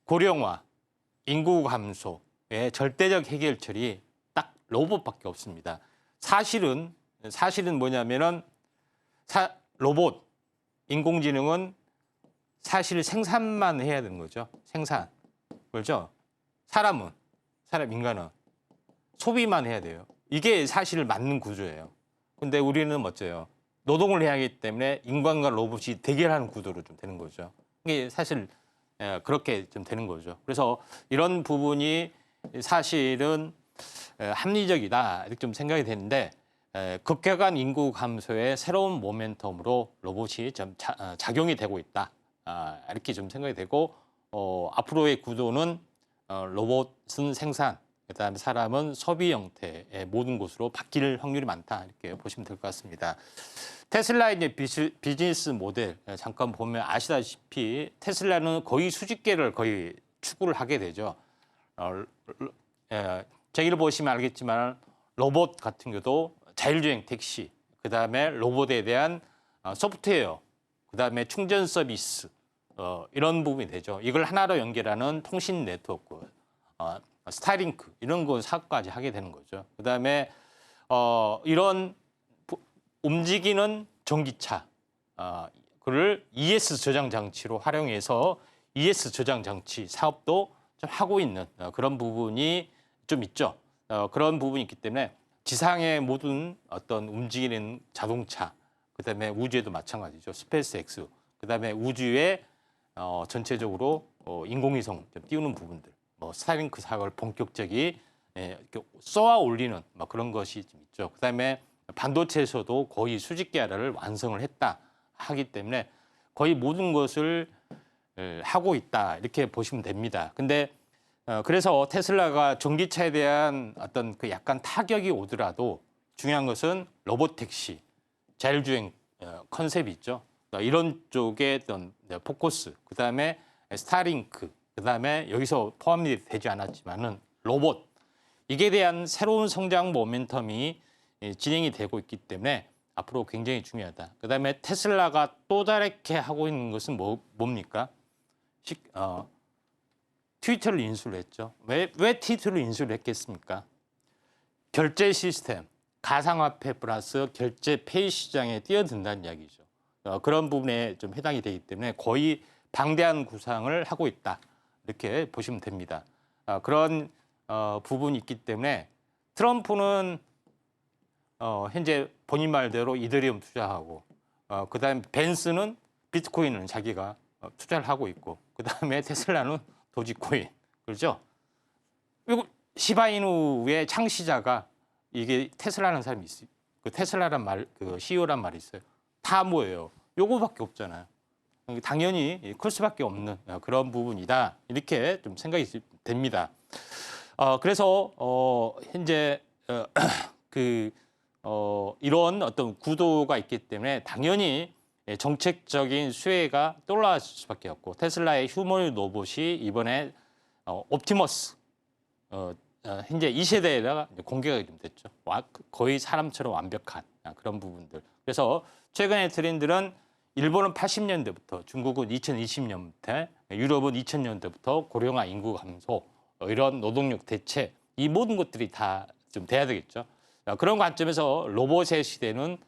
S3: 고령화, 인구 감소의 절대적 해결책이 딱 로봇밖에 없습니다. 사실은 뭐냐면은 로봇, 인공지능은 사실 생산만 해야 되는 거죠. 생산. 그렇죠? 인간은 소비만 해야 돼요. 이게 사실 맞는 구조예요. 근데 우리는 멋져요. 노동을 해야 하기 때문에 인간과 로봇이 대결하는 구도로 좀 되는 거죠. 이게 사실 그렇게 좀 되는 거죠. 그래서 이런 부분이 사실은 합리적이다 이렇게 좀 생각이 되는데 급격한 인구 감소의 새로운 모멘텀으로 로봇이 좀 작용이 되고 있다. 이렇게 좀 생각이 되고 앞으로의 구도는 로봇은 생산, 그다음에 사람은 소비 형태의 모든 곳으로 바뀔 확률이 많다 이렇게 보시면 될 것 같습니다. 테슬라의 이제 비즈니스 모델 잠깐 보면 아시다시피 테슬라는 거의 수십 개를 거의 추구를 하게 되죠. 저기를 보시면 알겠지만 로봇 같은 경우도 자율주행 택시, 그다음에 로봇에 대한 소프트웨어, 그다음에 충전 서비스 이런 부분이 되죠. 이걸 하나로 연결하는 통신 네트워크, 스타링크 이런 거 사업까지 하게 되는 거죠. 그다음에 이런 움직이는 전기차, 그를 ES 저장 장치로 활용해서 ES 저장 장치 사업도 좀 하고 있는 그런 부분이 좀 있죠. 그런 부분이 있기 때문에 지상의 모든 어떤 움직이는 자동차, 그다음에 우주에도 마찬가지죠. 스페이스 X, 그다음에 우주에 전체적으로 인공위성 띄우는 부분들, 스타링크 사업을 본격적이 쏘아 올리는 그런 것이 좀 있죠. 그다음에 반도체에서도 거의 수직 계열을 완성을 했다 하기 때문에 거의 모든 것을 하고 있다 이렇게 보시면 됩니다. 근데 그래서 테슬라가 전기차에 대한 어떤 그 약간 타격이 오더라도 중요한 것은 로봇 택시, 자율주행 컨셉이 있죠. 이런 쪽에 어떤 포커스, 그다음에 스타링크, 그다음에 여기서 포함이 되지 않았지만은 로봇 이게 대한 새로운 성장 모멘텀이 진행이 되고 있기 때문에 앞으로 굉장히 중요하다. 그다음에 테슬라가 또 다르게 하고 있는 것은 뭡니까? 트위터를 인수를 했죠. 왜 트위터를 인수를 했겠습니까? 결제 시스템, 가상화폐 플러스 결제 페이 시장에 뛰어든다는 이야기죠. 그런 부분에 좀 해당이 되기 때문에 거의 방대한 구상을 하고 있다. 이렇게 보시면 됩니다. 그런 부분이 있기 때문에 트럼프는 현재 본인 말대로 이더리움 투자하고 그다음에 벤스는 비트코인은 자기가 투자를 하고 있고 그다음에 테슬라는 도지코인 그렇죠? 그리고 시바이누의 창시자가 이게 테슬라라는 사람이 있어요. 그 테슬라란 그 CEO란 말이 있어요. 다 뭐예요? 요거밖에 없잖아요. 당연히 클 수밖에 없는 그런 부분이다. 이렇게 좀 생각이 됩니다. 그래서 현재 이런 어떤 구도가 있기 때문에 당연히 정책적인 수혜가 또 올라갈 수밖에 없고 테슬라의 휴머노이드 로봇이 이번에 옵티머스 현재 2세대가 공개가 좀 됐죠. 거의 사람처럼 완벽한 그런 부분들. 그래서 최근의 트렌드는 일본은 80년대부터, 중국은 2020년대, 유럽은 2000년대부터 고령화 인구 감소, 이런 노동력 대체 이 모든 것들이 다 좀 돼야 되겠죠. 그런 관점에서 로봇의 시대는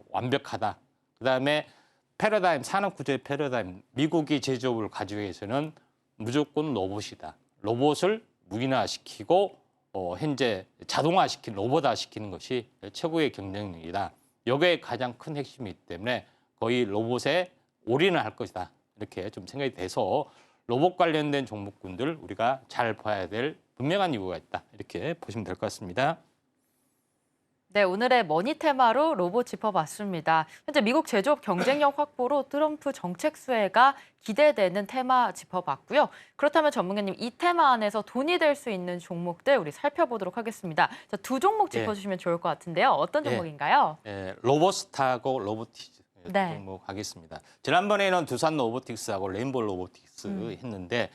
S3: 완벽하다. 그다음에 패러다임, 산업 구조의 패러다임, 미국이 제조업을 가지고 위해서는 무조건 로봇이다. 로봇을 무인화시키고 현재 자동화시킨 로봇화시키는 것이 최고의 경쟁력이다. 여기에 가장 큰 핵심이기 때문에 거의 로봇에 올인을 할 것이다. 이렇게 좀 생각이 돼서 로봇 관련된 종목군들 우리가 잘 봐야 될 분명한 이유가 있다. 이렇게 보시면 될 것 같습니다.
S2: 네, 오늘의 머니 테마로 로봇 짚어봤습니다. 현재 미국 제조업 경쟁력 확보로 트럼프 정책 수혜가 기대되는 테마 짚어봤고요. 그렇다면 전문가님, 이 테마 안에서 돈이 될 수 있는 종목들 우리 살펴보도록 하겠습니다. 자, 두 종목 짚어주시면 좋을 것 같은데요. 어떤 종목인가요?
S3: 로봇스타하고 로보티즈.
S2: 네.
S3: 종목 하겠습니다. 지난번에는 두산 로보틱스하고 레인보우 로보틱스 했는데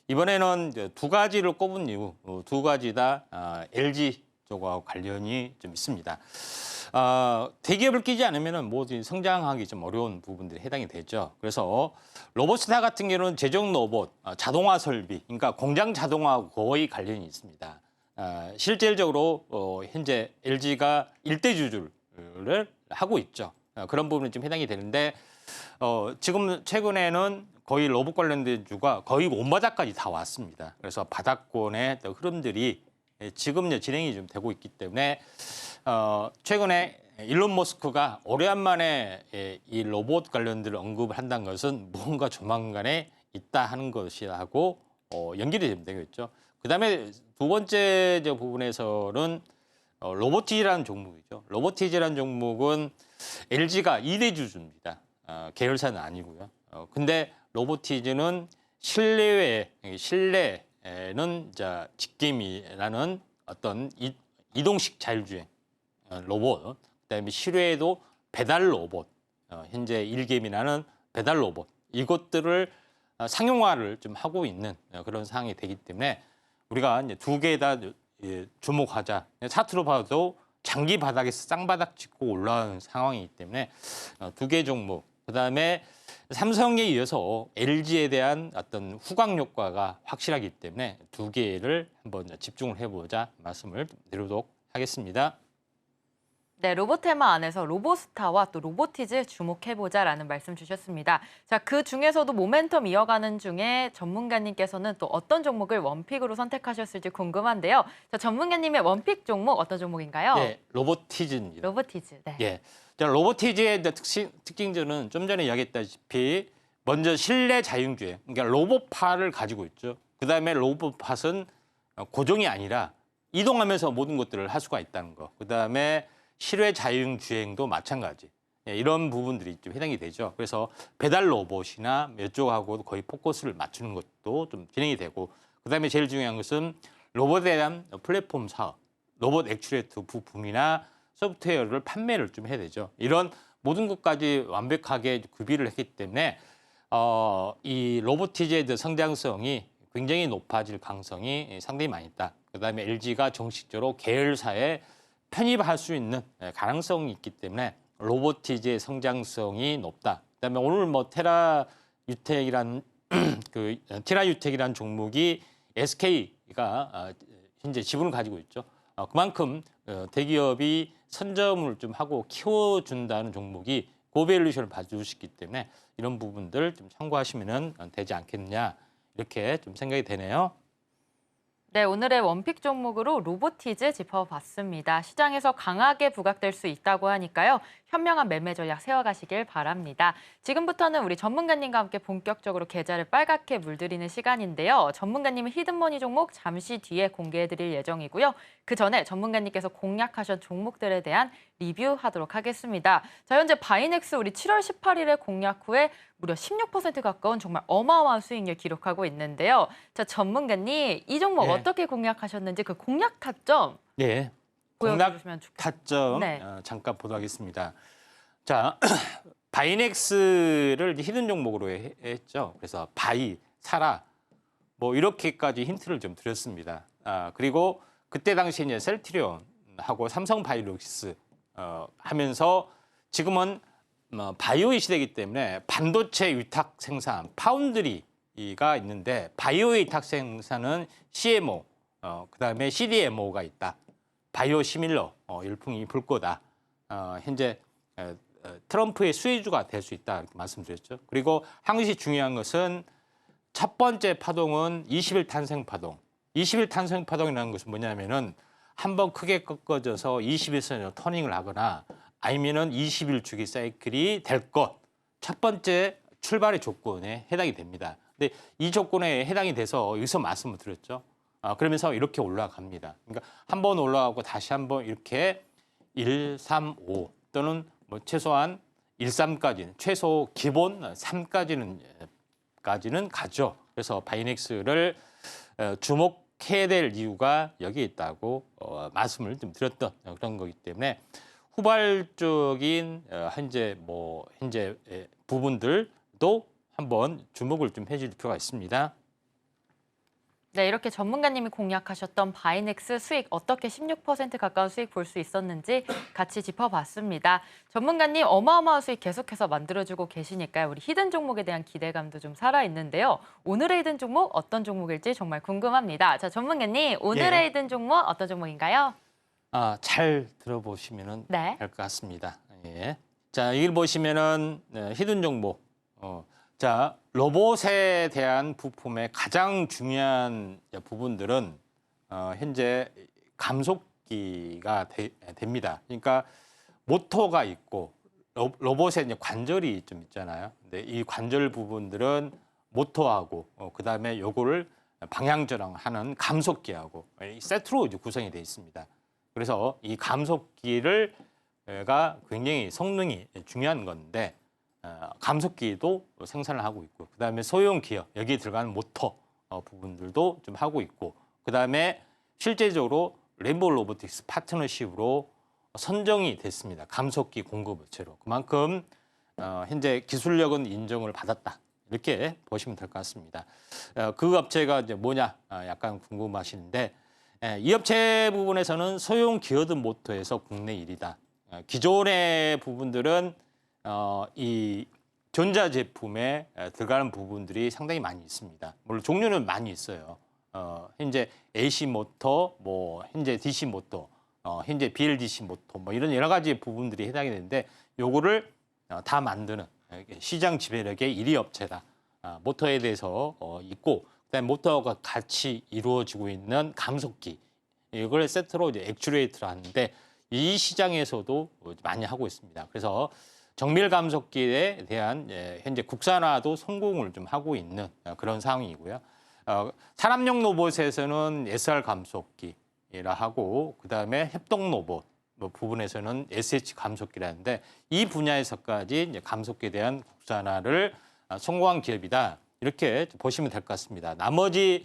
S3: 이번에는 이제 두 가지를 꼽은 이유, 두 가지 다 LG 쪽하고 관련이 좀 있습니다. 대기업을 끼지 않으면 뭐든 성장하기 좀 어려운 부분들이 해당이 되죠. 그래서 로봇스타 같은 경우는 제종 로봇, 자동화 설비, 그러니까 공장 자동화하고 거의 관련이 있습니다. 실질적으로 현재 LG가 일대 주주를 하고 있죠. 그런 부분이 좀 해당이 되는데 지금 최근에는 거의 로봇 관련된 주가 거의 온바닥까지 다 왔습니다. 그래서 바닥권의 흐름들이 지금 진행이 좀 되고 있기 때문에 최근에 일론 머스크가 오래간만에 이 로봇 관련들을 언급을 한다는 것은 무언가 조만간에 있다 하는 것이라고 연결이 되면 되겠죠. 그다음에 두 번째 부분에서는 로보티지라는 종목이죠. 로보티지라는 종목은 LG가 2대 주주입니다. 계열사는 아니고요. 근데 로보티지는 실내에는 직개미라는 어떤 이동식 자율주행 로봇, 그다음에 실외에도 배달 로봇, 현재 일개미라는 배달 로봇 이것들을 상용화를 좀 하고 있는 그런 상황이 되기 때문에 우리가 이제 두 개 다 주목하자. 차트로 봐도 장기 바닥에서 쌍바닥 짚고 올라오는 상황이기 때문에 두 개 종목. 그다음에 삼성에 이어서 LG에 대한 어떤 후광 효과가 확실하기 때문에 두 개를 한번 집중을 해보자 말씀을 드리도록 하겠습니다.
S2: 네, 로보테마 안에서 로보스타와 또 로보티즈 주목해보자라는 말씀 주셨습니다. 자, 그 중에서도 모멘텀 이어가는 중에 전문가님께서는 또 어떤 종목을 원픽으로 선택하셨을지 궁금한데요. 자, 전문가님의 원픽 종목 어떤 종목인가요?
S3: 네, 로보티즈입니다.
S2: 로보티즈. 네.
S3: 예. 자, 로보티즈의 특징들은 좀 전에 이야기했다시피 먼저 실내 자율주행, 그러니까 로봇파를 가지고 있죠. 그다음에 로봇팟은 고정이 아니라 이동하면서 모든 것들을 할 수가 있다는 거. 그다음에 실외 자율주행도 마찬가지. 예, 이런 부분들이 좀 해당이 되죠. 그래서 배달 로봇이나 이쪽하고도 거의 포커스를 맞추는 것도 좀 진행이 되고, 그다음에 제일 중요한 것은 로봇에 대한 플랫폼 사업, 로봇 액추에이터 부품이나 소프트웨어를 판매를 좀 해야 되죠. 이런 모든 것까지 완벽하게 구비를 했기 때문에 이 로보티즈의 성장성이 굉장히 높아질 가능성이 상당히 많이 있다. 그다음에 LG가 정식적으로 계열사에 편입할 수 있는 가능성이 있기 때문에 로보티즈의 성장성이 높다. 그다음에 오늘 뭐 테라유텍이라는 테라유텍이라는 종목이 SK가 현재 지분을 가지고 있죠. 그만큼 대기업이 선점을 좀 하고 키워준다는 종목이 고밸류션을 봐주시기 때문에 이런 부분들 좀 참고하시면 되지 않겠느냐 이렇게 좀 생각이 되네요.
S2: 네, 오늘의 원픽 종목으로 로보티즈 짚어봤습니다. 시장에서 강하게 부각될 수 있다고 하니까요. 현명한 매매 전략 세워가시길 바랍니다. 지금부터는 우리 전문가님과 함께 본격적으로 계좌를 빨갛게 물들이는 시간인데요. 전문가님의 히든머니 종목 잠시 뒤에 공개해드릴 예정이고요. 그 전에 전문가님께서 공략하신 종목들에 대한 리뷰하도록 하겠습니다. 자, 현재 바이넥스 우리 7월 18일에 공략 후에 무려 16% 가까운 정말 어마어마한 수익률 기록하고 있는데요. 자, 전문가님, 이 종목
S3: 네.
S2: 어떻게 공략하셨는지 그 공략 타점
S3: 네.
S2: 보여주시면 좋겠습니다.
S3: 타점
S2: 네.
S3: 잠깐 보도록 하겠습니다. 자, 바이넥스를 히든 종목으로 했죠. 그래서 바이, 사라 뭐 이렇게까지 힌트를 좀 드렸습니다. 그리고 그때 당시에 이제 셀트리온하고 삼성바이오로직스 하면서 지금은 바이오의 시대이기 때문에 반도체 위탁 생산, 파운드리가 있는데 바이오의 위탁 생산은 CMO, 그다음에 CDMO가 있다. 바이오 시밀러 열풍이 불 거다. 현재 트럼프의 수혜주가 될 수 있다 이렇게 말씀드렸죠. 그리고 항시 중요한 것은 첫 번째 파동은 20일 탄생 파동. 20일 탄생 파동이라는 것은 뭐냐면은 한번 크게 꺾어져서 20일선으로 터닝을 하거나 아니면은 20일 주기 사이클이 될 것. 첫 번째 출발의 조건에 해당이 됩니다. 근데 이 조건에 해당이 돼서 여기서 말씀을 드렸죠. 그러면서 이렇게 올라갑니다. 그러니까 한 번 올라가고 다시 한번 이렇게 1, 3, 5 또는 뭐 최소한 1, 3까지는 최소 기본 3까지는 가죠. 그래서 바이넥스를 주목해야 될 이유가 여기에 있다고 말씀을 좀 드렸던 그런 거기 때문에 후발적인 현재 부분들도 한번 주목을 좀 해줄 필요가 있습니다.
S2: 네, 이렇게 전문가님이 공략하셨던 바이넥스 수익 어떻게 16% 가까운 수익 볼 수 있었는지 같이 짚어봤습니다. 전문가님 어마어마한 수익 계속해서 만들어주고 계시니까요. 우리 히든 종목에 대한 기대감도 좀 살아있는데요. 오늘의 히든 종목 어떤 종목일지 정말 궁금합니다. 자, 전문가님 오늘의
S3: 예.
S2: 히든 종목 어떤 종목인가요?
S3: 잘 들어보시면
S2: 네.
S3: 될 것 같습니다. 예. 자, 이걸 보시면은 히든 종목. 자, 로봇에 대한 부품의 가장 중요한 부분들은 현재 감속기가 됩니다. 그러니까 모터가 있고 로봇에 이제 관절이 좀 있잖아요. 근데 이 관절 부분들은 모터하고 그다음에 요거를 방향 전환하는 감속기하고 이 세트로 이제 구성이 되어 있습니다. 그래서 이 감속기가 굉장히 성능이 중요한 건데 감속기도 생산을 하고 있고 그다음에 소형 기어 여기에 들어가는 모터 부분들도 좀 하고 있고 그다음에 실제적으로 레인보우 로보틱스 파트너십으로 선정이 됐습니다. 감속기 공급 업체로. 그만큼 현재 기술력은 인정을 받았다. 이렇게 보시면 될 것 같습니다. 그 업체가 이제 뭐냐 약간 궁금하시는데 이 업체 부분에서는 소형 기어드 모터에서 국내 1위다. 기존의 부분들은 이 전자 제품에 들어가는 부분들이 상당히 많이 있습니다. 물론 종류는 많이 있어요. 현재 AC 모터, 현재 DC 모터, 현재 BLDC 모터, 이런 여러 가지 부분들이 해당이 되는데 요거를 다 만드는 시장 지배력의 1위 업체다. 모터에 대해서 있고 그다음에 모터가 같이 이루어지고 있는 감속기 이걸 세트로 이제 액추레이터를 하는데 이 시장에서도 많이 하고 있습니다. 그래서 정밀 감속기에 대한 현재 국산화도 성공을 좀 하고 있는 그런 상황이고요. 산업용 로봇에서는 SR 감속기라 하고 그다음에 협동 로봇 부분에서는 SH 감속기라는데 이 분야에서까지 이제 감속기에 대한 국산화를 성공한 기업이다. 이렇게 보시면 될 것 같습니다. 나머지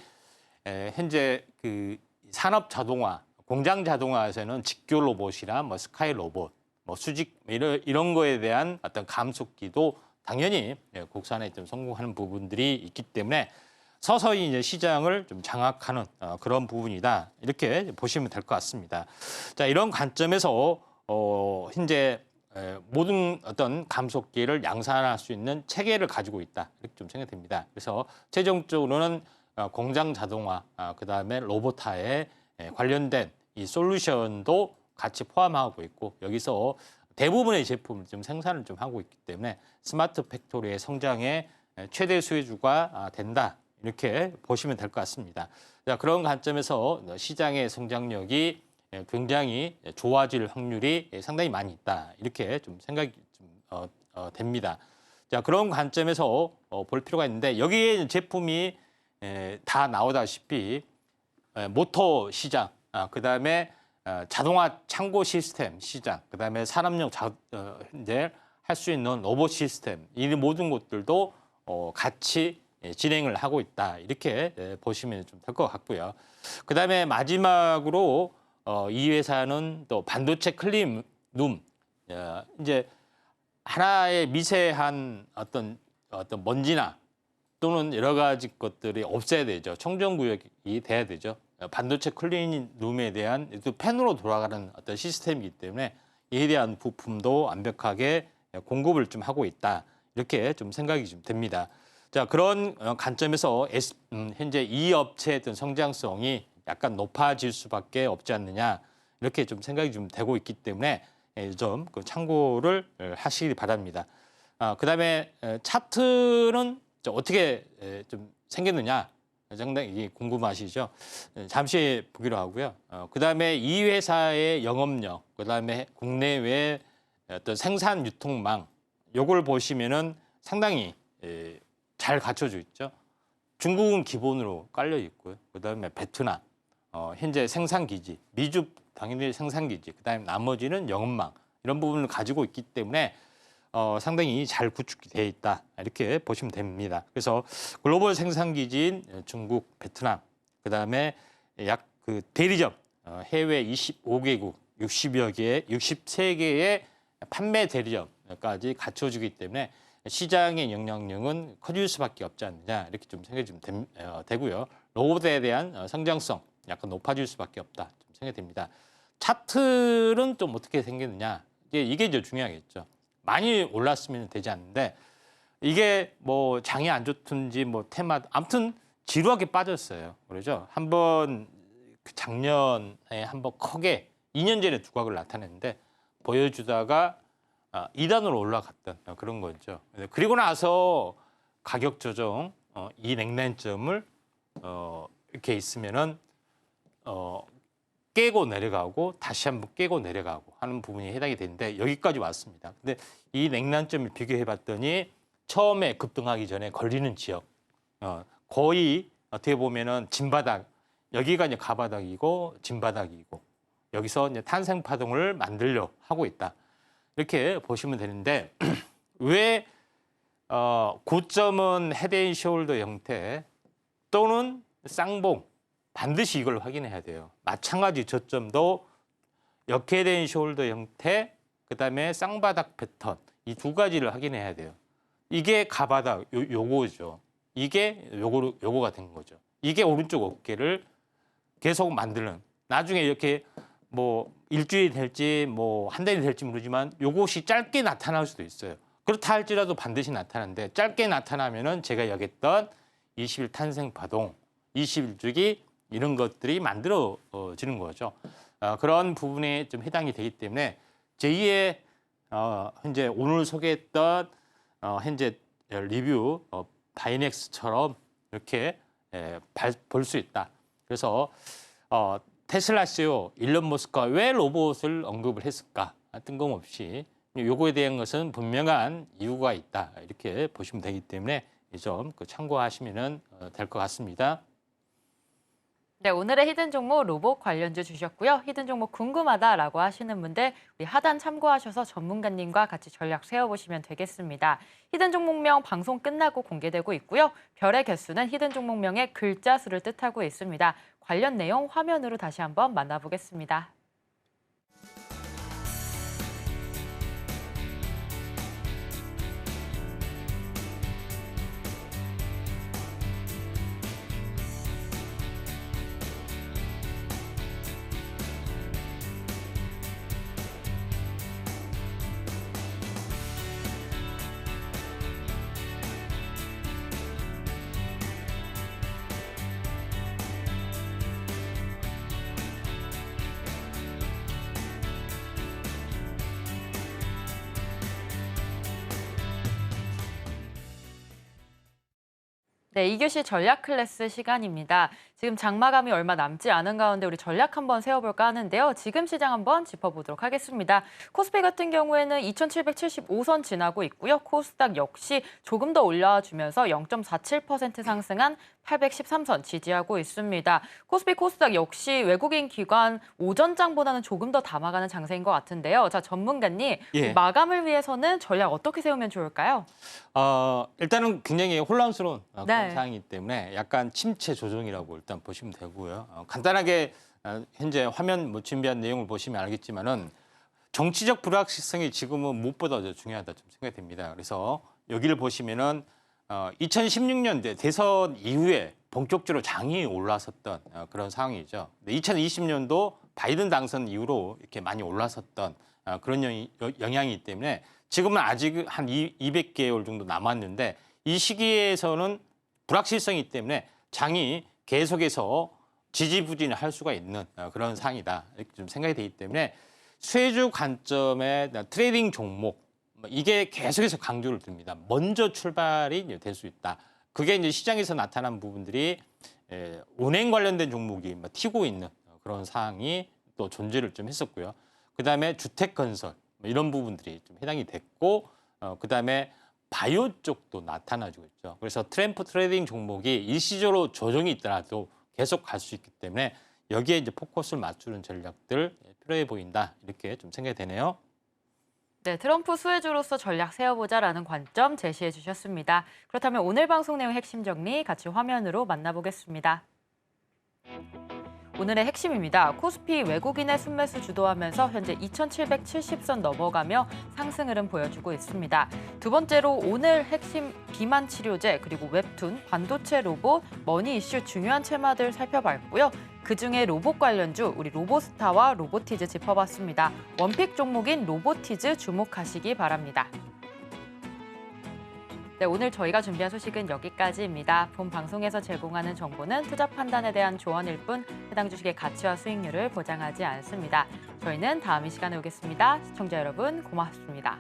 S3: 현재 그 산업 자동화, 공장 자동화에서는 직교 로봇이나 스카이 로봇, 수직 이런 거에 대한 어떤 감속기도 당연히 국산에 좀 성공하는 부분들이 있기 때문에 서서히 이제 시장을 좀 장악하는 그런 부분이다. 이렇게 보시면 될 것 같습니다. 자, 이런 관점에서 현재 모든 어떤 감속기를 양산할 수 있는 체계를 가지고 있다. 이렇게 좀 생각됩니다. 그래서 최종적으로는 공장 자동화, 그다음에 로봇화에 관련된 이 솔루션도 같이 포함하고 있고 여기서 대부분의 제품을 좀 생산을 좀 하고 있기 때문에 스마트 팩토리의 성장에 최대 수혜주가 된다. 이렇게 보시면 될 것 같습니다. 자, 그런 관점에서 시장의 성장력이 굉장히 좋아질 확률이 상당히 많이 있다. 이렇게 좀 생각이 좀 됩니다. 자, 그런 관점에서 볼 필요가 있는데 여기에 제품이 다 나오다시피 모터 시장, 그다음에 자동화 창고 시스템 시장, 그다음에 산업용 이제 할 수 있는 로봇 시스템 이 모든 것들도 같이 진행을 하고 있다. 이렇게 보시면 좀 될 것 같고요. 그다음에 마지막으로 이 회사는 또 반도체 클린룸 이제 하나의 미세한 어떤 먼지나 또는 여러 가지 것들이 없애야 되죠. 청정 구역이 돼야 되죠. 반도체 클린룸에 대한 또 팬으로 돌아가는 어떤 시스템이기 때문에 이에 대한 부품도 완벽하게 공급을 좀 하고 있다. 이렇게 좀 생각이 좀 됩니다. 자, 그런 관점에서 현재 이 업체의 어떤 성장성이 약간 높아질 수밖에 없지 않느냐. 이렇게 좀 생각이 좀 되고 있기 때문에 좀 참고를 하시기 바랍니다. 그다음에 차트는 어떻게 좀 생겼느냐. 상당히 궁금하시죠? 잠시 보기로 하고요. 그다음에 이 회사의 영업력, 그다음에 국내외 어떤 생산 유통망, 요걸 보시면은 상당히 잘 갖춰져 있죠. 중국은 기본으로 깔려 있고요. 그다음에 베트남, 현재 생산 기지, 미주 당연히 생산 기지, 그다음에 나머지는 영업망 이런 부분을 가지고 있기 때문에 상당히 잘 구축이 되어 있다. 이렇게 보시면 됩니다. 그래서 글로벌 생산 기지인 중국, 베트남, 그다음에 약 그 대리점 해외 25개국 60여 개, 63개의 판매 대리점까지 갖춰주기 때문에 시장의 영향력은 커질 수밖에 없지 않느냐 이렇게 좀 생각이 좀 되고요. 로봇에 대한 성장성 약간 높아질 수밖에 없다 좀 생각이 됩니다. 차트는 좀 어떻게 생겼느냐 이게 이제 중요하겠죠. 많이 올랐으면 되지 않는데 이게 뭐 장이 안 좋든지 뭐 테마 아무튼 지루하게 빠졌어요. 그러죠. 한번 작년에 한번 크게 2년 전에 두각을 나타냈는데 보여주다가 2단으로 올라갔던 그런 거죠. 그리고 나서 가격 조정 이 냉난점을 이렇게 있으면은 깨고 내려가고 다시 한번 깨고 내려가고 하는 부분이 해당이 되는데 여기까지 왔습니다. 근데 이 냉난점을 비교해 봤더니 처음에 급등하기 전에 걸리는 지역 거의 어떻게 보면은 진바닥 여기가 이제 가바닥이고 진바닥이고 여기서 이제 탄생 파동을 만들려 하고 있다. 이렇게 보시면 되는데 왜 고점은 헤드앤숄더 형태 또는 쌍봉 반드시 이걸 확인해야 돼요. 마찬가지 저점도 역헤드앤숄더 형태 그다음에 쌍바닥 패턴 이 두 가지를 확인해야 돼요. 이게 가바닥 요거죠. 이게 요거가 된 거죠. 이게 오른쪽 어깨를 계속 만드는 나중에 이렇게 뭐 일주일이 될지 뭐 한 달이 될지 모르지만 요것이 짧게 나타날 수도 있어요. 그렇다 할지라도 반드시 나타나는데 짧게 나타나면은 제가 얘기했던 20일 탄생 파동, 20일 주기 이런 것들이 만들어지는 거죠. 그런 부분에 좀 해당이 되기 때문에 제2의 현재 오늘 소개했던 현재 리뷰 바이넥스처럼 이렇게 볼 수 있다. 그래서 테슬라 CEO 일론 머스크가 왜 로봇을 언급을 했을까? 뜬금없이 요거에 대한 것은 분명한 이유가 있다. 이렇게 보시면 되기 때문에 이 점 참고하시면 될 것 같습니다.
S2: 네, 오늘의 히든 종목 로봇 관련주 주셨고요. 히든 종목 궁금하다라고 하시는 분들 우리 하단 참고하셔서 전문가님과 같이 전략 세워보시면 되겠습니다. 히든 종목명 방송 끝나고 공개되고 있고요. 별의 개수는 히든 종목명의 글자 수를 뜻하고 있습니다. 관련 내용 화면으로 다시 한번 만나보겠습니다. 네, 2교시 전략 클래스 시간입니다. 지금 장마감이 얼마 남지 않은 가운데 우리 전략 한번 세워볼까 하는데요. 지금 시장 한번 짚어보도록 하겠습니다. 코스피 같은 경우에는 2775선 지나고 있고요. 코스닥 역시 조금 더 올라주면서 0.47% 상승한 813선 지지하고 있습니다. 코스피 코스닥 역시 외국인 기관 오전장보다는 조금 더 담아가는 장세인 것 같은데요. 자, 전문가님, 마감을 위해서는 전략 어떻게 세우면 좋을까요?
S3: 일단은 굉장히 혼란스러운 그런
S2: 네.
S3: 상황이기 때문에 약간 침체 조정이라고 일단 보시면 되고요. 간단하게 현재 화면 뭐 준비한 내용을 보시면 알겠지만은 정치적 불확실성이 지금은 무엇보다 더 중요하다 좀 생각이 됩니다. 그래서 여기를 보시면은 2016년대 대선 이후에 본격적으로 장이 올라섰던 그런 상황이죠. 2020년도 바이든 당선 이후로 이렇게 많이 올라섰던 그런 영향이기 때문에 지금은 아직 한 200개월 정도 남았는데 이 시기에서는 불확실성이기 때문에 장이 계속해서 지지부진할 수가 있는 그런 상황이다. 이렇게 좀 생각이 되기 때문에 수혜주 관점의 트레이딩 종목 이게 계속해서 강조를 듭니다. 먼저 출발이 될 수 있다. 그게 이제 시장에서 나타난 부분들이 운행 관련된 종목이 튀고 있는 그런 상황이 또 존재를 좀 했었고요. 그다음에 주택 건설 이런 부분들이 좀 해당이 됐고 그다음에 바이오 쪽도 나타나지고 있죠. 그래서 트램프 트레이딩 종목이 일시적으로 조정이 있더라도 계속 갈 수 있기 때문에 여기에 이제 포커스를 맞추는 전략들 필요해 보인다. 이렇게 좀 생각이 되네요.
S2: 네, 트럼프 수혜주로서 전략 세워보자라는 관점 제시해 주셨습니다. 그렇다면 오늘 방송 내용 핵심 정리 같이 화면으로 만나보겠습니다. 오늘의 핵심입니다. 코스피 외국인의 순매수 주도하면서 현재 2,770선 넘어가며 상승 흐름 보여주고 있습니다. 두 번째로 오늘 핵심 비만 치료제 그리고 웹툰, 반도체 로봇, 머니 이슈 중요한 테마들 살펴봤고요. 그중에 로봇 관련주 우리 로보스타와 로보티즈 짚어봤습니다. 원픽 종목인 로보티즈 주목하시기 바랍니다. 네, 오늘 저희가 준비한 소식은 여기까지입니다. 본 방송에서 제공하는 정보는 투자 판단에 대한 조언일 뿐 해당 주식의 가치와 수익률을 보장하지 않습니다. 저희는 다음 이 시간에 오겠습니다. 시청자 여러분 고맙습니다.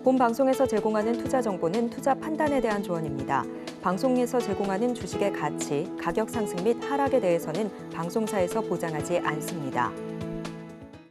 S1: 본 방송에서 제공하는 투자 정보는 투자 판단에 대한 조언입니다. 방송에서 제공하는 주식의 가치, 가격 상승 및 하락에 대해서는 방송사에서 보장하지 않습니다.